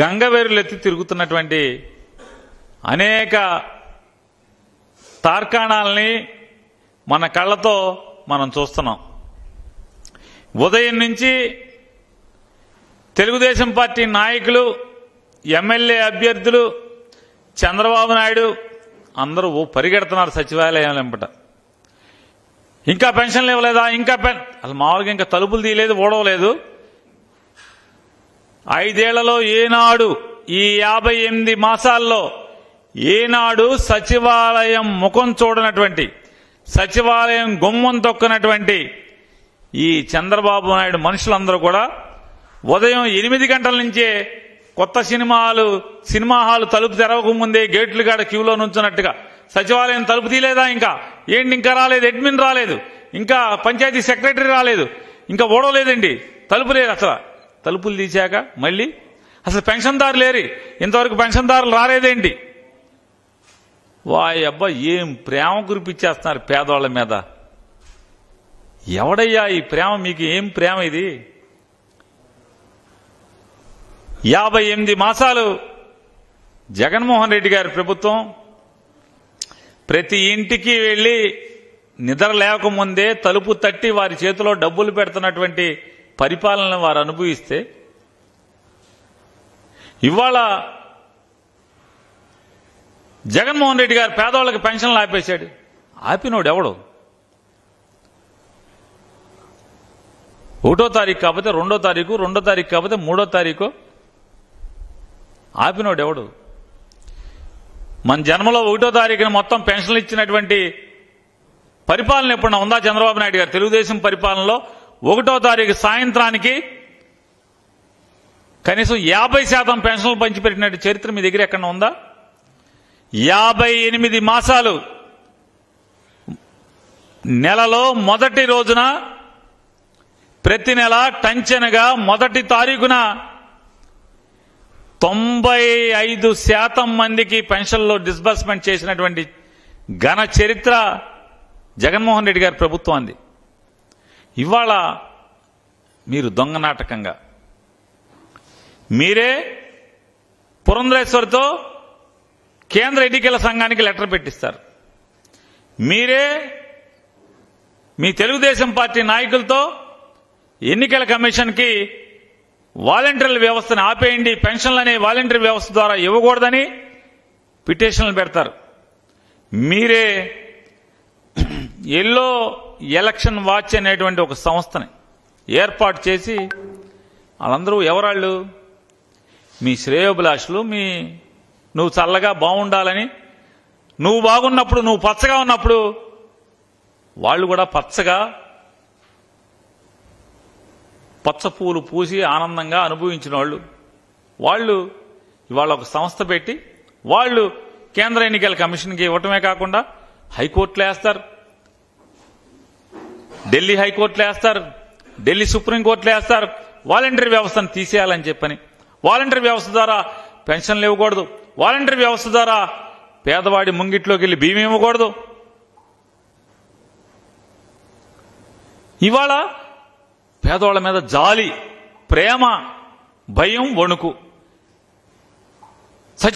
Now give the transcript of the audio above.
గంగవేరులెత్తి తిరుగుతున్నటువంటి అనేక తార్కాణాలని మన కళ్ళతో మనం చూస్తున్నాం. ఉదయం నుంచి తెలుగుదేశం పార్టీ నాయకులు, ఎమ్మెల్యే అభ్యర్థులు, చంద్రబాబు నాయుడు అందరూ పరిగెడుతున్నారు సచివాలయం వెంబట. ఇంకా పెన్షన్లు ఇవ్వలేదా, ఇంకా అసలు మామూలుగా ఇంకా తలుపులు తీయలేదు, ఓడవలేదు. 5 ఏళ్లలో ఏనాడు, ఈ 58 మాసాల్లో ఏనాడు సచివాలయం ముఖం చూడనటువంటి, సచివాలయం గుమ్మం తొక్కనటువంటి ఈ చంద్రబాబు నాయుడు మనుషులందరూ కూడా ఉదయం 8 గంటల నుంచే కొత్త సినిమా హాలు తలుపు తెరవక ముందే గేట్లు కాడ క్యూలో నుంచున్నట్టుగా సచివాలయం తలుపు తీయలేదా, ఇంకా ఏంటి ఇంకా రాలేదు, అడ్మిన్ రాలేదు, ఇంకా పంచాయతీ సెక్రటరీ రాలేదు, ఇంకా ఓడలేదండి, తలుపు లేదు. అసలు తలుపులు తీశాక మళ్ళీ అసలు పెన్షన్దారు లేరు, ఇంతవరకు పెన్షన్దారులు రాలేదేంటి? అబ్బా ఏం ప్రేమ కురిపించేస్తున్నారు పేదవాళ్ల మీద. ఎవడయ్యా ఈ ప్రేమ? మీకు ఏం ప్రేమ ఇది? 58 మాసాలు జగన్మోహన్ రెడ్డి గారి ప్రభుత్వం ప్రతి ఇంటికి వెళ్లి నిద్ర లేకముందే తలుపు తట్టి వారి చేతిలో డబ్బులు పెడుతున్నటువంటి పరిపాలనను వారు అనుభవిస్తే, ఇవాళ జగన్మోహన్ రెడ్డి గారు పేదవాళ్ళకి పెన్షన్లు ఆపేశాడు. ఆపినోడు ఎవడు? 1వ తారీఖు కాకపోతే 2వ తారీఖు, 2వ తారీఖు కాకపోతే 3వ తారీఖు ఆపినోడు ఎవడు? మన జన్మలో 1వ తారీఖున మొత్తం పెన్షన్లు ఇచ్చినటువంటి పరిపాలన ఎప్పుడన్నా ఉందా చంద్రబాబు నాయుడు గారు? తెలుగుదేశం పరిపాలనలో 1వ తారీఖు సాయంత్రానికి కనీసం 50% పెన్షన్లు పంచిపెట్టినట్టు చరిత్ర మీ దగ్గర ఎక్కడ ఉందా? 58 మాసాలు నెలలో మొదటి రోజున, ప్రతి నెల టంచనగా మొదటి తారీఖున 95% మందికి పెన్షన్లో డిస్బర్స్మెంట్ చేసినటువంటి ఘన చరిత్ర జగన్మోహన్ రెడ్డి గారి ప్రభుత్వాన్ని. ఇవాళ మీరు దొంగ నాటకంగా మీరే పురంధరేశ్వర్తో కేంద్ర ఎన్నికల సంఘానికి లెటర్ పెట్టిస్తారు. మీరే మీ తెలుగుదేశం పార్టీ నాయకులతో ఎన్నికల కమిషన్కి వాలంటీర్ల వ్యవస్థను ఆపేయండి, పెన్షన్లు అనే వాలంటీర్ వ్యవస్థ ద్వారా ఇవ్వకూడదని పిటిషన్లు పెడతారు. మీరే ఎల్లో ఎలక్షన్ వాచ్ అనేటువంటి ఒక సంస్థని ఏర్పాటు చేసి, వాళ్ళందరూ ఎవరాళ్ళు? మీ శ్రేయోభిలాషులు, నువ్వు చల్లగా బాగుండాలని, నువ్వు బాగున్నప్పుడు, నువ్వు పచ్చగా ఉన్నప్పుడు వాళ్ళు కూడా పచ్చగా పచ్చ పూలు పూసి ఆనందంగా అనుభవించిన వాళ్ళు ఇవాళ ఒక సంస్థ పెట్టి వాళ్ళు కేంద్ర ఎన్నికల కమిషన్కి ఇవ్వటమే కాకుండా హైకోర్టులో వేస్తారు, ఢిల్లీ హైకోర్టులో వేస్తారు, ఢిల్లీ సుప్రీంకోర్టులో వేస్తారు. వాలంటీర్ వ్యవస్థను తీసేయాలని చెప్పని, వాలంటీర్ వ్యవస్థ ద్వారా పెన్షన్లు ఇవ్వకూడదు, వాలంటీర్ వ్యవస్థ ద్వారా పేదవాడి ముంగిట్లోకి వెళ్లి బియ్యం ఇవ్వకూడదు. ఇవాళ పేదవాళ్ల మీద జాలి, ప్రేమ, భయం, వణుకు